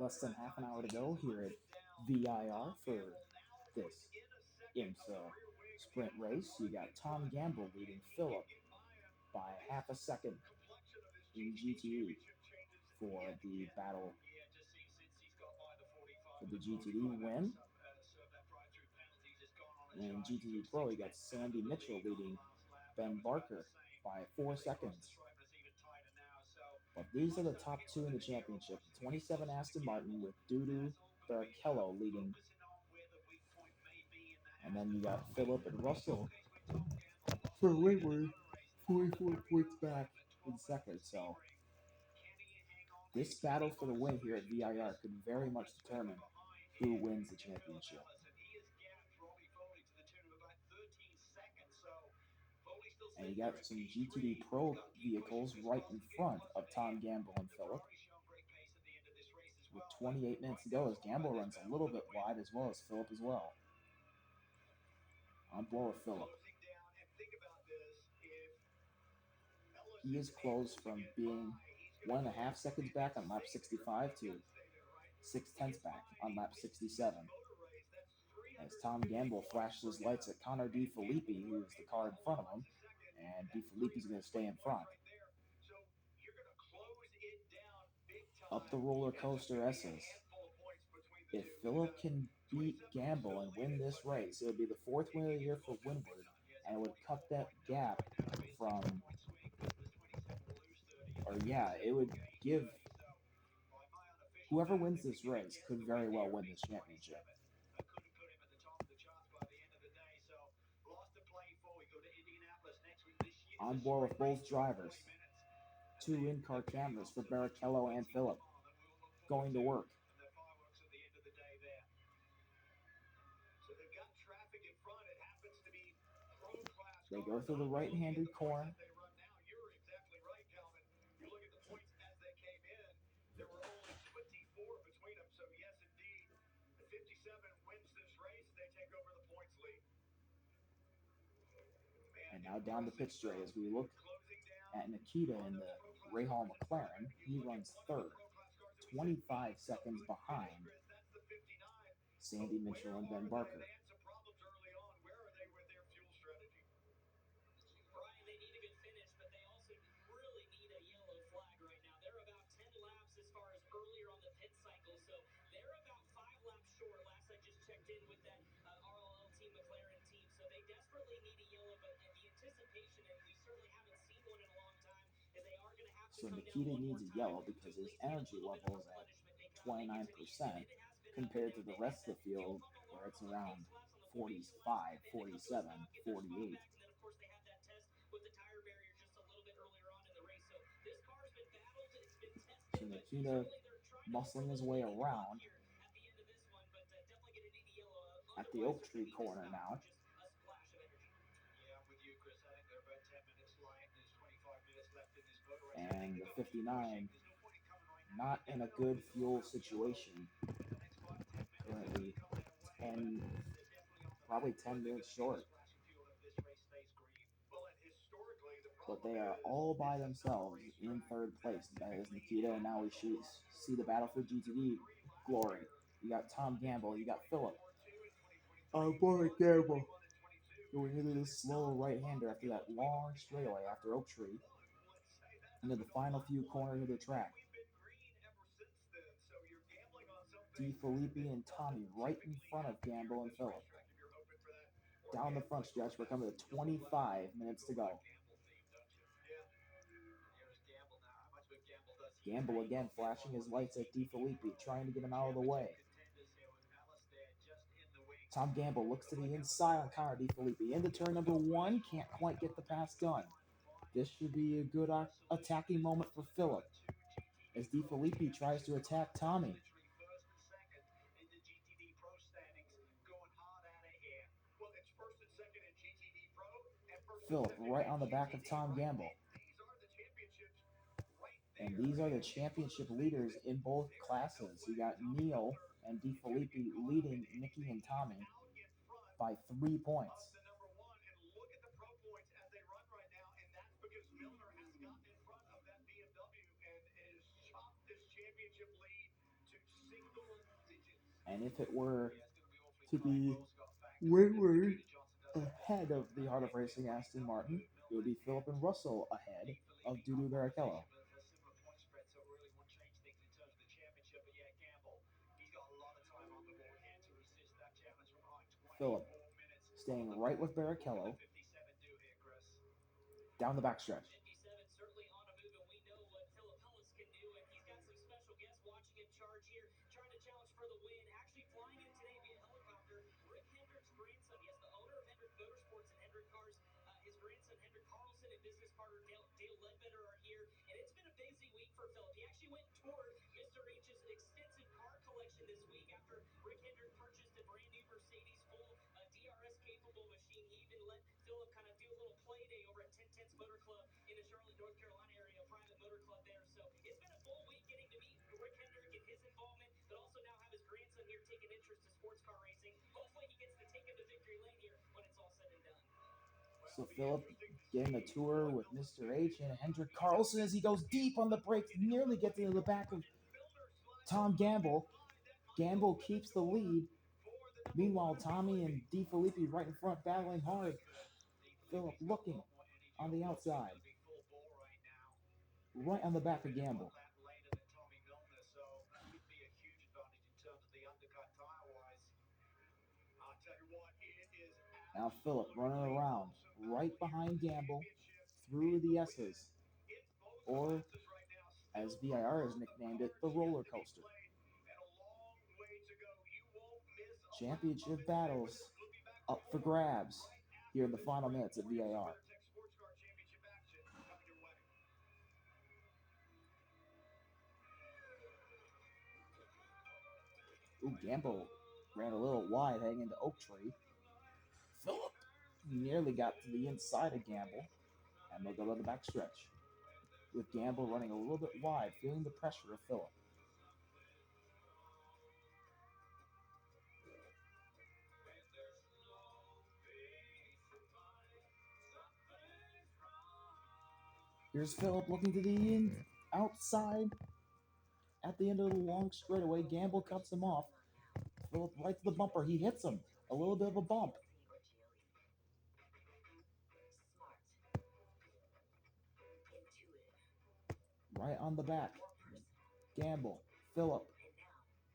less than half an hour to go here at VIR for this IMSA sprint race. You got Tom Gamble leading Phillip by half a second in GTE for the battle for the GTD win. In GTD Pro, you got Sandy Mitchell leading Ben Barker by 4 seconds. But these are the top two in the championship. 27 Aston Martin with Dudu Barrichello leading. And then you got Phillip and Russell for Whitworth, 44 points back in second. So this battle for the win here at VIR could very much determine who wins the championship. And you got some GTD Pro vehicles right in front of Tom Gamble and Phillip. With 28 minutes to go, as Gamble runs a little bit wide as well as Phillip as well. On board with Phillip. He is close from being 1.5 seconds back on lap 65 to 0.6 back on lap 67. As Tom Gamble flashes lights at Connor DeFilippi, who is the car in front of him, and DeFilippi's going to stay in front. Up the roller coaster S's. If Phillip can beat Gamble and win this race, it would be the 4th win of the year for Windward, and it would cut that gap from, it would give whoever wins this race could very well win this championship. On board with both drivers. 2 in-car cameras for Barrichello and Phillip. Going to work. They go through the right-handed corner. And now down the pit straight as we look at Nikita in the Rahal McLaren. He runs third, 25 seconds behind Sandy Mitchell and Ben Barker. So Nikita needs a yellow because his energy level is at 29% compared to the rest of the field where it's around 45, 47, 48. So Nikita muscling his way around at the Oak Tree corner now. And the 59 not in a good fuel situation. Currently probably 10 minutes short. But they are all by themselves in third place. That is Nikita, and now we see the battle for GTD glory. You got Tom Gamble, you got Phillip. Oh boy, Gamble. Going into this slow right-hander after that long straightaway after Oak Tree. Into the final few corners of the track. DeFilippi and Tommy right in front of Gamble and Phillip. Down the front stretch, we're coming to 25 minutes to go. Gamble again flashing his lights at DeFilippi, trying to get him out of the way. Tom Gamble looks to the inside on Connor DeFilippi. Into turn number 1, can't quite get the pass done. This should be a good attacking moment for Phillip as DeFilippi tries to attack Tommy. Phillip right on the back of Tom Gamble. And these are the championship leaders in both classes. You got Neil and DeFilippi leading Nicky and Tommy by 3 points. And if it were to be Whitworth ahead of the Heart of Racing Aston Martin, it would be Phillip and Russell ahead of Dudu Barrichello. Phillip staying right with Barrichello down the backstretch. So Phillip getting a tour with Mr. H and Hendrik Carlson as he goes deep on the brakes, nearly gets into the back of Tom Gamble. Gamble keeps the lead. Meanwhile, Tommy and DeFilippi right in front battling hard. Phillip looking on the outside. Right on the back of Gamble. Now Phillip running around right behind Gamble through the S's. Or, as VIR has nicknamed it, the roller coaster. Championship battles up for grabs here in the final minutes of VIR. Ooh, Gamble ran a little wide heading into Oak Tree. Phillip nearly got to the inside of Gamble, and they'll go to the backstretch. With Gamble running a little bit wide, feeling the pressure of Phillip. Here's Phillip looking to the outside at the end of the long straightaway. Gamble cuts him off. Phillip right to the bumper. He hits him. A little bit of a bump. Right on the back. Gamble. Phillip.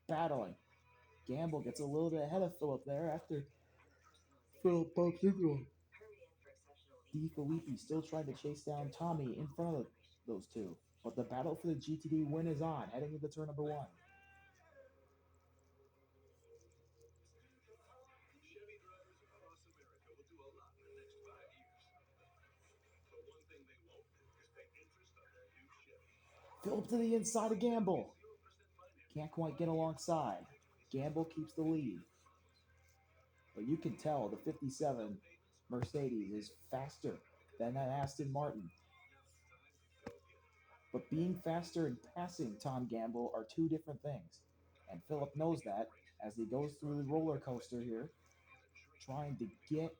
Battling. Gamble gets a little bit ahead of Phillip there after Phillip bumps into him. DeFilippi still trying to chase down Tommy in front of those two. But the battle for the GTD win is on, heading into turn number one. Phillip to the inside of Gamble. Can't quite get alongside. Gamble keeps the lead. But you can tell the 57 Mercedes is faster than that Aston Martin. But being faster and passing Tom Gamble are two different things. And Phillip knows that as he goes through the roller coaster here, trying to get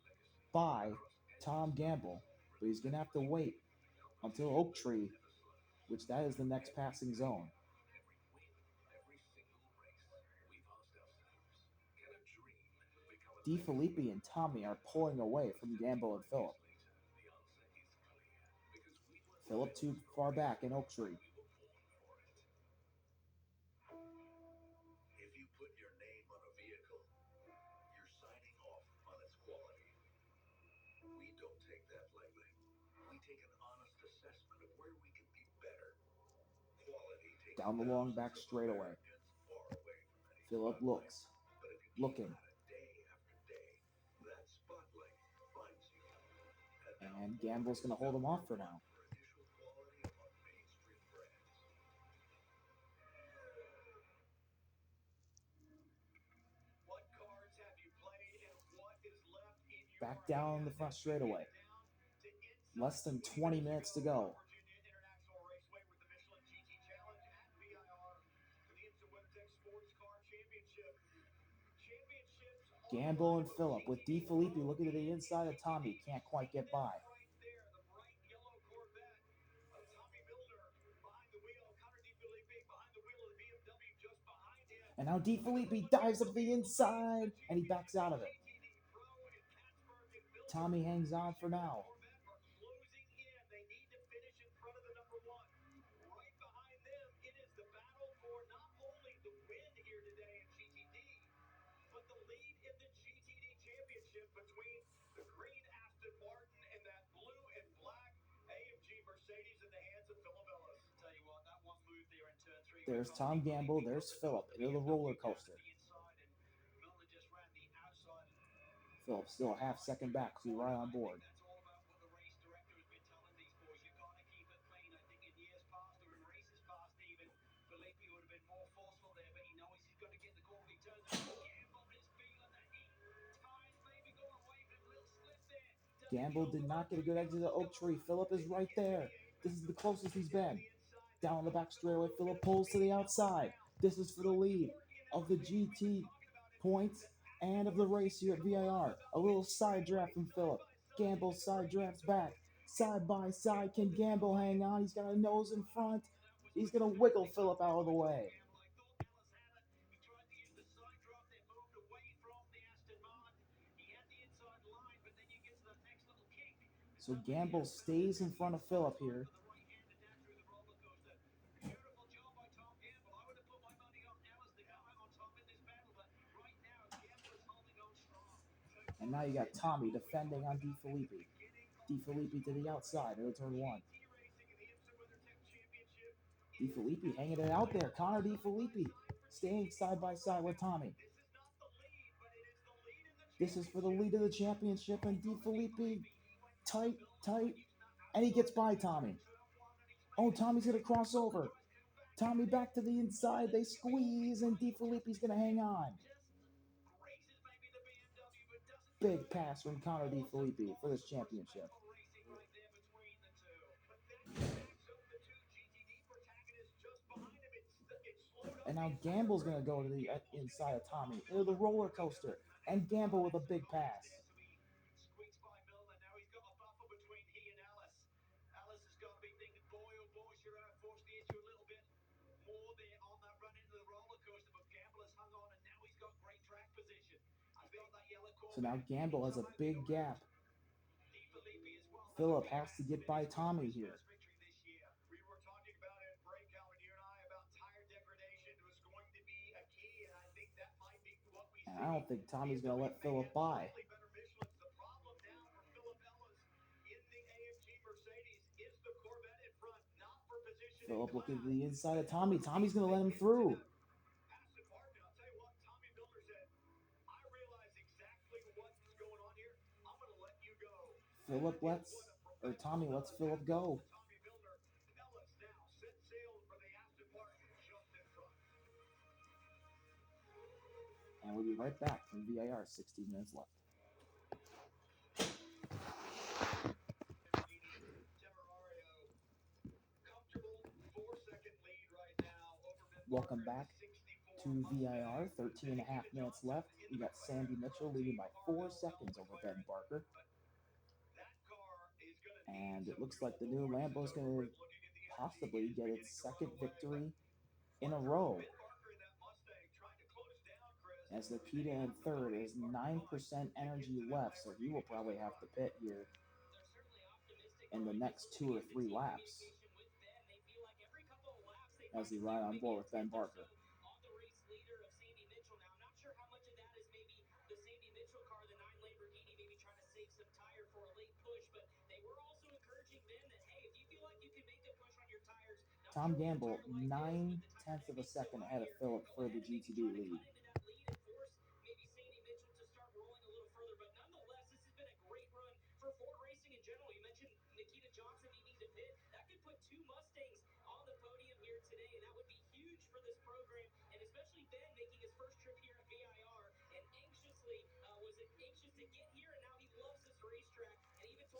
by Tom Gamble. But he's going to have to wait until Oak Tree, which that is the next passing zone. DeFilippi and Tommy are pulling away from Gamble and Phillip. Phillip too far back in Oak Tree. Down the long back straightaway. Phillip looks. Looking. And Gamble's going to hold him off for now. Back down the front straightaway. Less than 20 minutes to go. Gamble and Phillip with DeFilippi looking to the inside of Tommy. Can't quite get by. And now D. Felipe dives up the inside, and he backs out of it. Tommy hangs on for now. There's Tom Gamble, there's Phillip into the roller coaster. Phillip still a half second back, so he's right on board. Gamble did not get a good exit of the oak tree. Phillip is right there. This is the closest he's been. Down the back straightaway, Phillip pulls to the outside. This is for the lead of the GT points and of the race here at VIR. A little side draft from Phillip. Gamble side drafts back. Side by side, can Gamble hang on? He's got a nose in front. He's going to wiggle Phillip out of the way. So Gamble stays in front of Phillip here. And now you got Tommy defending on D. Felipe. D. Felipe to the outside into turn one. D. Felipe hanging it out there. Connor D. Felipe staying side by side with Tommy. This is for the lead of the championship, and D. Felipe tight, and he gets by Tommy. Oh, Tommy's going to cross over. Tommy back to the inside. They squeeze, and D. Felipe's going to hang on. Big pass from Connor D. Felipe for this championship. And now Gamble's going to go to the inside of Tommy into the roller coaster, and Gamble with a big pass. So now Gamble has a big gap. Phillip has to get by Tommy here. And I don't think Tommy's going to let Phillip by. Phillip looking to the inside of Tommy. Tommy's going to let him through. Tommy lets Phillip go. And we'll be right back from VIR. 16 minutes left. Welcome back to VIR. 13 and a half minutes left. We got Sandy Mitchell leading by 4 seconds over Ben Barker. And it looks like the new Lambo's going to possibly get its second victory in a row. As Nikita in third is 9% energy left, so he will probably have to pit here in the next 2 or 3 laps as he ride on board with Ben Barker. Tom Gamble, 9/10 of a second ahead of Phillip for the GTD lead.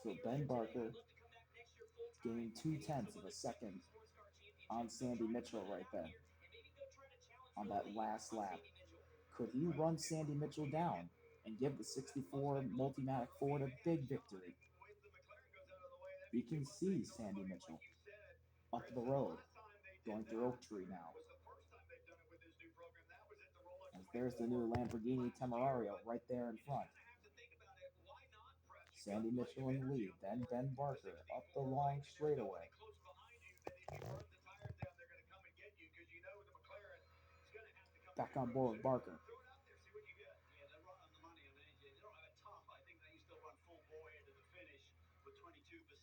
So Ben Barker gained 2/10 of a second on Sandy Mitchell right there on that last lap. Could he run Sandy Mitchell down and give the 64 Multimatic Ford a big victory? You can see Sandy Mitchell up the road going through Oak Tree now. There's the new Lamborghini Temerario right there in front. Sandy Mitchell in the lead, then Ben Barker up the long straightaway. Back on board with Barker.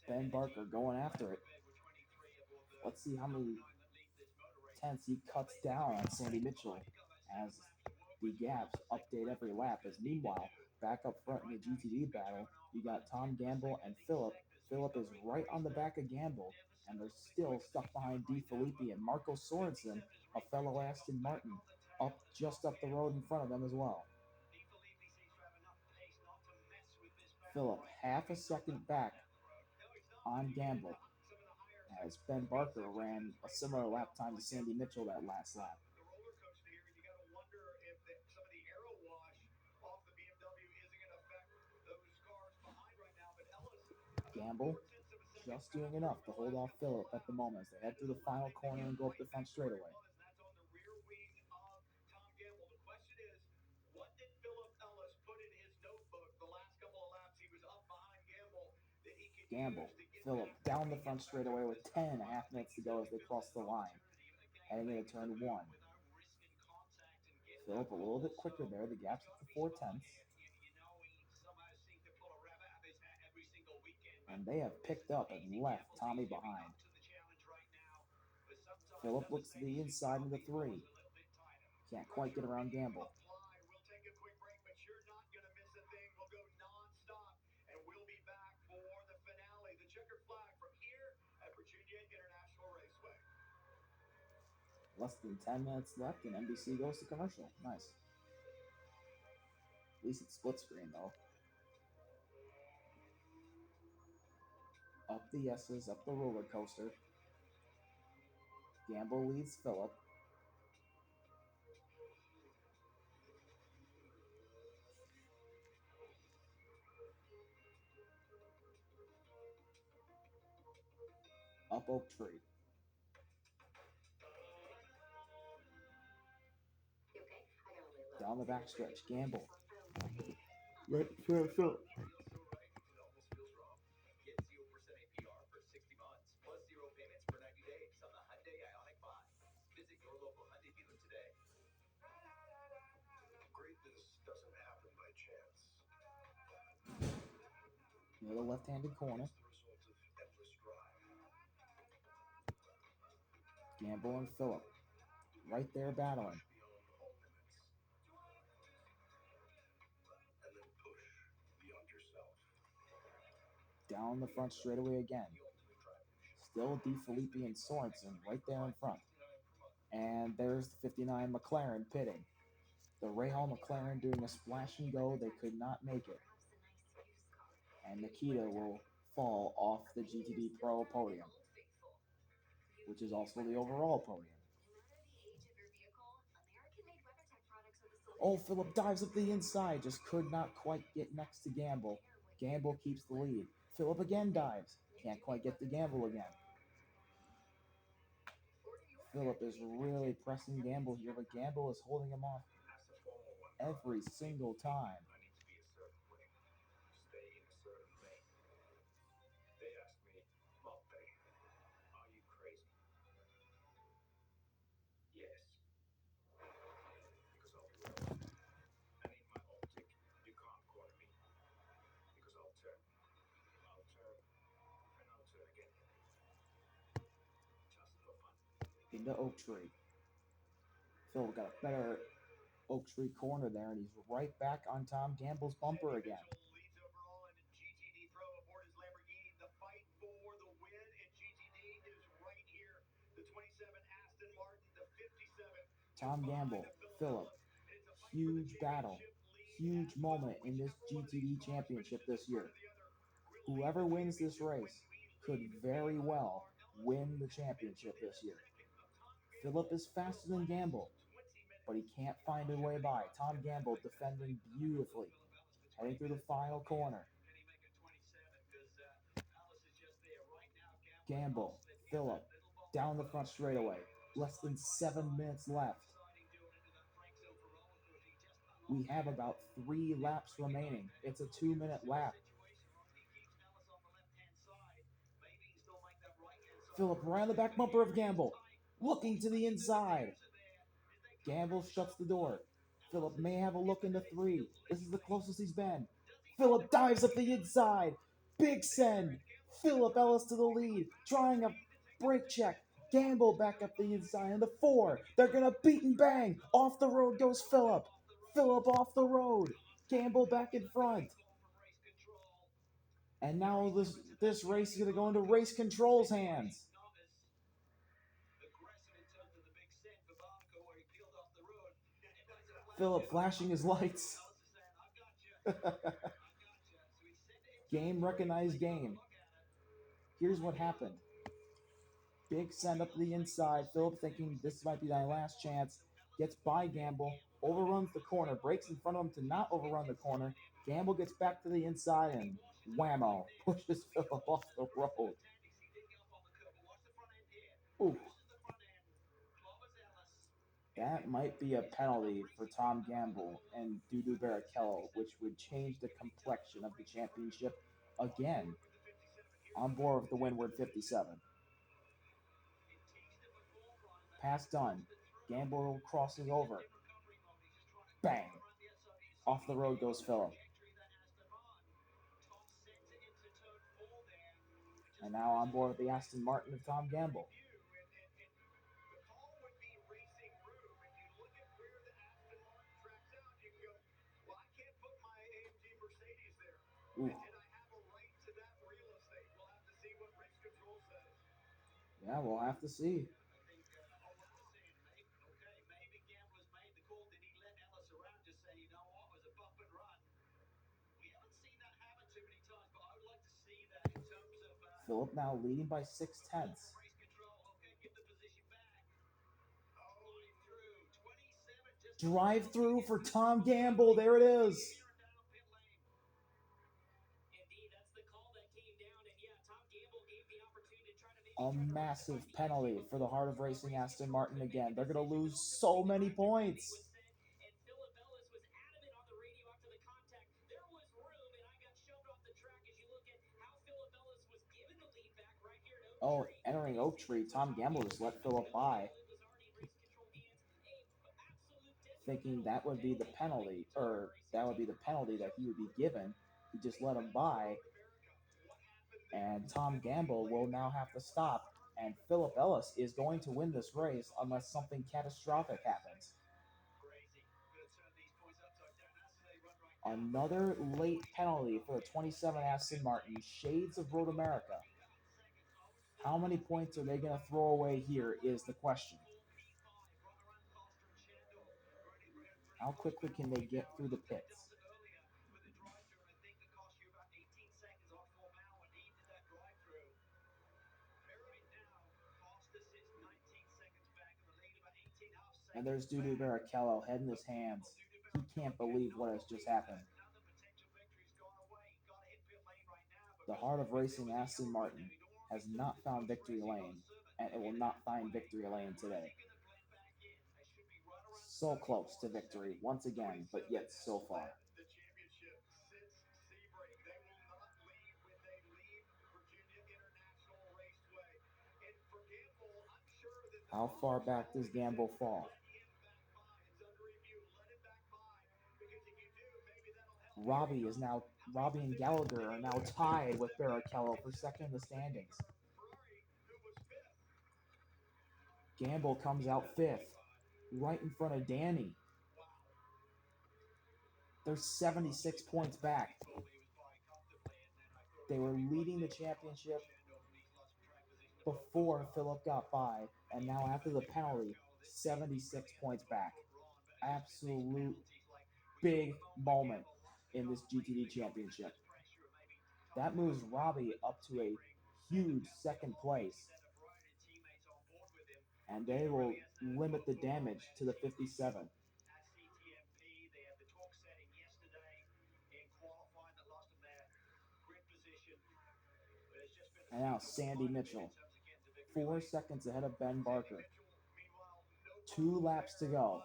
Ben Barker going after it. Let's see how many tenths he cuts down on Sandy Mitchell as the gaps update every lap. As meanwhile, back up front in the GTD battle, you got Tom Gamble and Phillip. Phillip is right on the back of Gamble, and they're still stuck behind D. Filippi and Marco Sorensen, a fellow Aston Martin, just up the road in front of them as well. Phillip half a second back on Gamble, as Ben Barker ran a similar lap time to Sandy Mitchell that last lap. Gamble just doing enough to hold off Phillip at the moment as they head through the final corner and go up the front straightaway. Gamble, Phillip down the front straightaway with 10.5 minutes to go as they cross the line, heading into turn 1. Phillip a little bit quicker there, the gap's up to 4 tenths. And they have picked up and left Tommy behind. Phillip looks to the inside into 3. Can't quite get around Gamble. Less than 10 minutes left and NBC goes to commercial. Nice. At least it's split screen though. Up the S's, up the roller coaster. Gamble leads Phillip. Up Oak Tree. Down the backstretch, Gamble. Right for Phillip. Near the left-handed corner. Gamble and Phillip right there battling. Down the front straightaway again. Still D. Filippi and Sorensen right there in front. And there's the 59 McLaren pitting. The Rahal McLaren doing a splash and go. They could not make it. And Nikita will fall off the GTD Pro podium, which is also the overall podium. Oh, Phillip dives up the inside, just could not quite get next to Gamble. Gamble keeps the lead. Phillip again dives, can't quite get to Gamble again. Phillip is really pressing Gamble here, but Gamble is holding him off every single time. Into Oak Tree. Phil got a better Oak Tree corner there, and he's right back on Tom Gamble's bumper again. Tom Gamble, Phillip, huge battle, huge moment in this GTD championship this year. Whoever wins this race could very well win the championship this year. Phillip is faster than Gamble, but he can't find a way by. Tom Gamble defending beautifully, heading through the final corner. Gamble, Phillip, down the front straightaway. Less than 7 minutes left. We have about 3 laps remaining. It's a 2-minute lap. Phillip around the back bumper of Gamble, looking to the inside. Gamble shuts the door. Phillip may have a look into 3. This is the closest he's been. Phillip dives up the inside. Big send. Phillip Ellis to the lead, trying a brake check. Gamble back up the inside into 4. They're going to beat and bang. Off the road goes Phillip. Phillip off the road. Gamble back in front. And now this race is going to go into race control's hands. Phillip flashing his lights. Game recognized game. Here's what happened. Big send up to the inside. Phillip thinking this might be my last chance. Gets by Gamble. Overruns the corner. Breaks in front of him to not overrun the corner. Gamble gets back to the inside and whammo. Pushes Phillip off the road. Ooh. That might be a penalty for Tom Gamble and Dudu Barrichello, which would change the complexion of the championship again. On board with the windward 57. Pass done. Gamble crosses over. Bang. Off the road goes Phillip. And now on board with the Aston Martin of Tom Gamble. Ooh. Yeah, we'll have to see. Phillip now leading by 6/10. Drive through for Tom Gamble. There it is. A massive penalty for the Heart of Racing Aston Martin again. They're going to lose so many points. Oh, entering Oak Tree, Tom Gamble just let Phillip by, thinking that would be the penalty, or that would be the penalty that he would be given. He just let him by, and Tom Gamble will now have to stop, and Phillip Ellis is going to win this race unless something catastrophic happens. Another late penalty for the 27 Aston Martin. Shades of Road America. How many points are they going to throw away here is the question. How quickly can they get through the pits? And there's Dudu Barrichello, head in his hands. He can't believe what has just happened. The Heart of Racing Aston Martin has not found victory lane, and it will not find victory lane today. So close to victory once again, but yet so far. How far back does Gamble fall? Robbie and Gallagher are now tied with Barrichello for second in the standings. Gamble comes out 5th, right in front of Danny. They're 76 points back. They were leading the championship before Phillip got by, and now after the penalty, 76 points back. Absolute big moment in this GTD championship. That moves Robbie up to a huge 2nd place, and they will limit the damage to the 57. And now Sandy Mitchell, 4 seconds ahead of Ben Barker. 2 laps to go.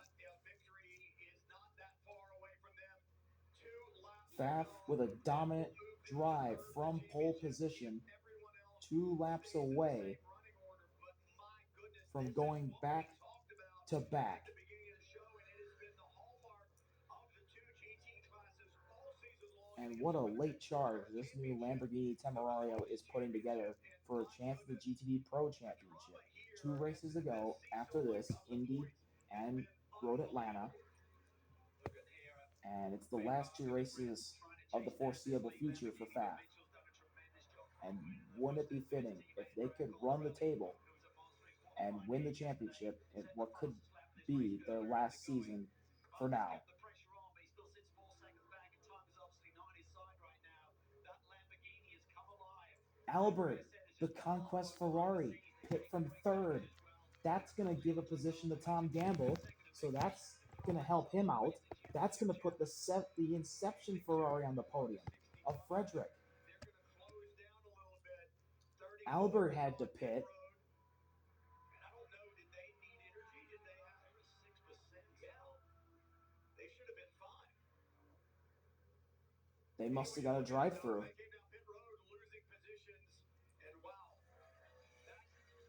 Pfaff with a dominant drive from pole position, 2 laps away from going back to back. And what a late charge this new Lamborghini Temerario is putting together for a chance at the GTD Pro Championship. 2 races ago after this, Indy and Road Atlanta. And it's the last 2 races of the foreseeable future for Pfaff. And wouldn't it be fitting if they could run the table and win the championship in what could be their last season for now? Albert, the Conquest Ferrari, pit from third. That's going to give a position to Tom Gamble, so that's going to help him out. That's going to put the Inception Ferrari on the podium of Frederick. Albert had to pit. They must have got a drive-through.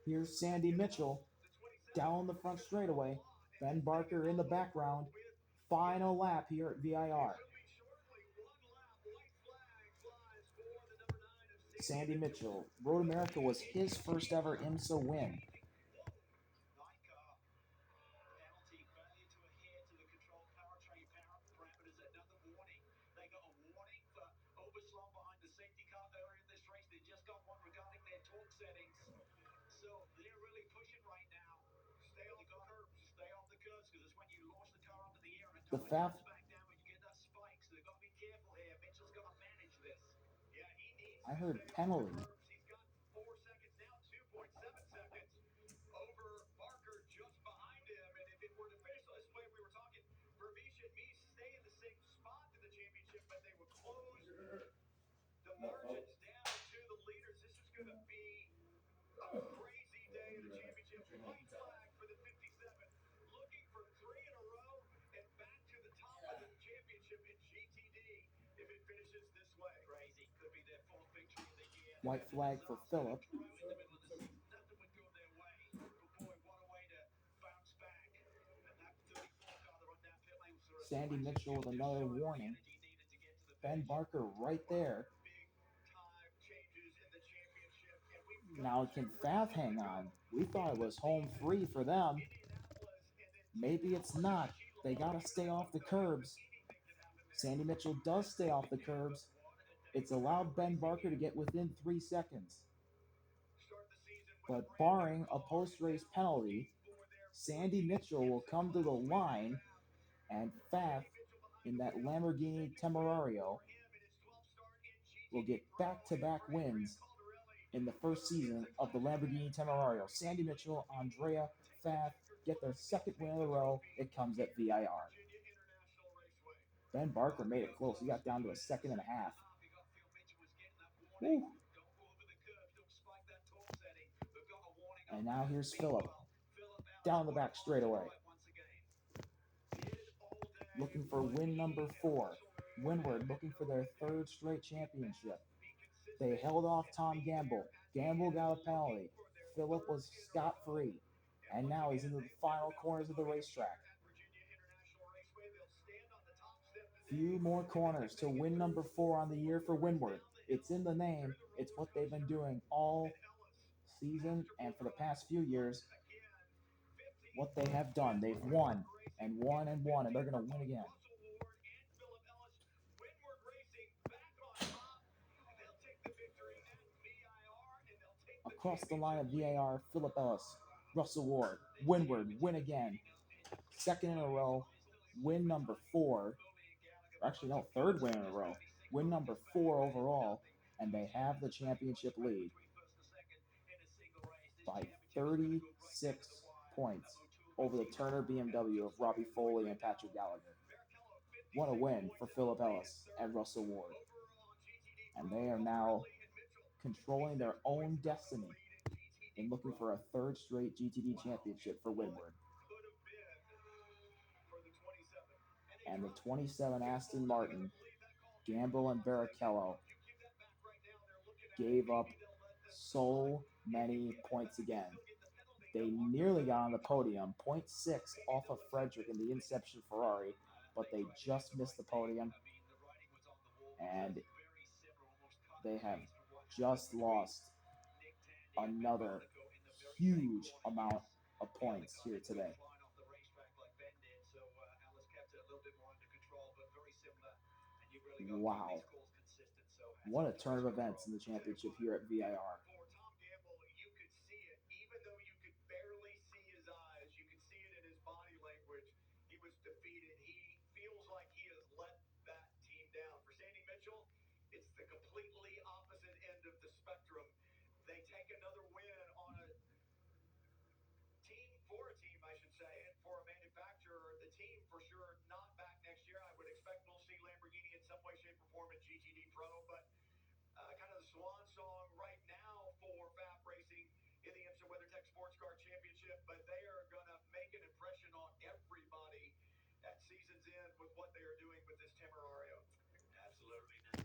Here's Sandy Mitchell down the front straightaway. Ben Barker in the background. Final lap here at VIR. Sandy Mitchell, Road America was his first ever IMSA win. The Pfaff I heard penalty. White flag for Phillip. Sandy Mitchell with another warning. Ben Barker right there. Now can Pfaff hang on? We thought it was home free for them. Maybe it's not. They gotta stay off the curbs. Sandy Mitchell does stay off the curbs. It's allowed Ben Barker to get within 3 seconds. But barring a post-race penalty, Sandy Mitchell will come to the line, and Pfaff, in that Lamborghini Temerario, will get back-to-back wins in the first season of the Lamborghini Temerario. Sandy Mitchell, Andrea, Pfaff get their second win in a row. It comes at VIR. Ben Barker made it close. He got down to a second and a half. Woo. And now here's Phillip. Down the back straightaway. Looking for win number 4. Windward looking for their 3rd straight championship. They held off Tom Gamble. Gamble got a penalty. Phillip was scot-free. And now he's into the final corners of the racetrack. Few more corners to win number 4 on the year for Windward. It's in the name. It's what they've been doing all season and for the past few years. What they have done. They've won and won and won, and they're going to win again. Across the line of VAR, Phillip Ellis, Russell Ward, Windward, win again. Second in a row, win number 4. Actually, no, 3rd win in a row. Win number 4 overall, and they have the championship lead by 36 points over the Turner BMW of Robbie Foley and Patrick Gallagher. What a win for Phillip Ellis and Russell Ward. And they are now controlling their own destiny in looking for a 3rd straight GTD championship for Windward. And the 27 Aston Martin Gamble and Barrichello gave up so many points again. They nearly got on the podium, point 0.6 off of Frederick in the Inception Ferrari, but they just missed the podium, and they have just lost another huge amount of points here today. Wow. What a turn of events in the championship here at VIR.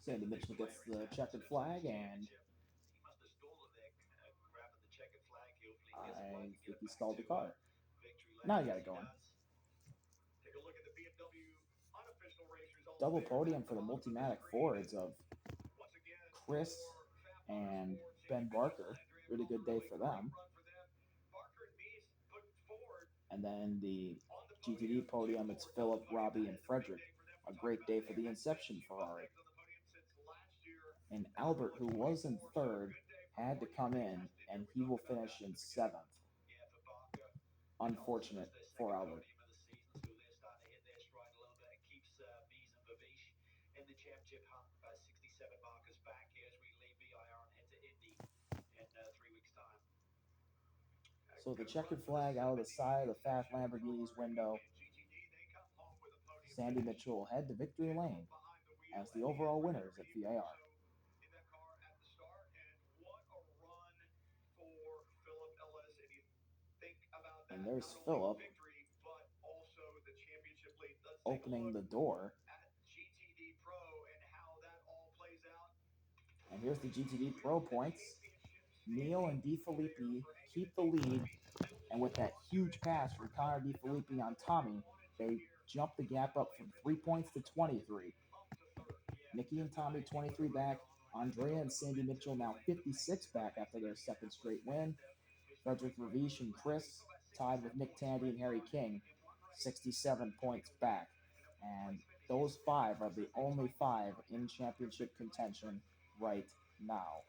Sandy Mitchell gets the checkered flag, and I think he stalled the car. Now you got it going. Double podium for the Multimatic Fords of Chris and Ben Barker. Really good day for them. And then the GTD podium, it's Philip, Robbie, and Frederick. A great day for the Inception Ferrari. And Albert, who was in third, had to come in, and he will finish in seventh. Unfortunate for Albert. So the checkered flag out of the side of the Pfaff Lamborghini's window. Sandy Mitchell will head to victory lane as the overall winners at VIR. And there's Philip opening the door. And here's the GTD Pro points. Neil and DeFilippi keep the lead, and with that huge pass from Connor DeFilippi on Tommy, they jump the gap up from 3 points to 23. Nikki and Tommy 23 back. Andrea and Sandy Mitchell now 56 back after their second straight win. Frederick Ravish and Chris tied with Nick Tandy and Harry King, 67 points back. And those five are the only five in championship contention right now.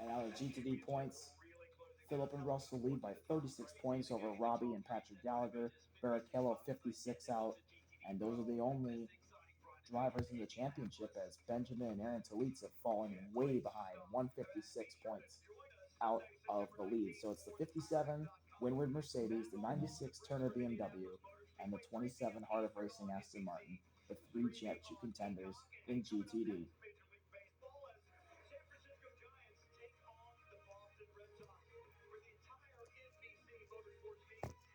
And out of GTD points, Philip and Russell lead by 36 points over Robbie and Patrick Gallagher. Barrichello 56 out. And those are the only drivers in the championship, as Benjamin and Aaron Talitz have fallen way behind, 156 points out of the lead. So it's the 57 Windward Mercedes, the 96 Turner BMW, and the 27 Heart of Racing Aston Martin, the three championship contenders in GTD.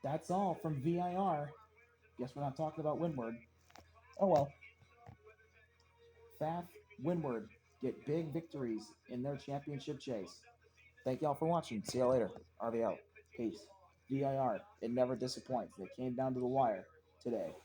That's all from VIR. Guess we're not talking about Windward. Oh well. Pfaff, Windward get big victories in their championship chase. Thank y'all for watching. See y'all later. RV out. Peace. VIR, it never disappoints. They came down to the wire today.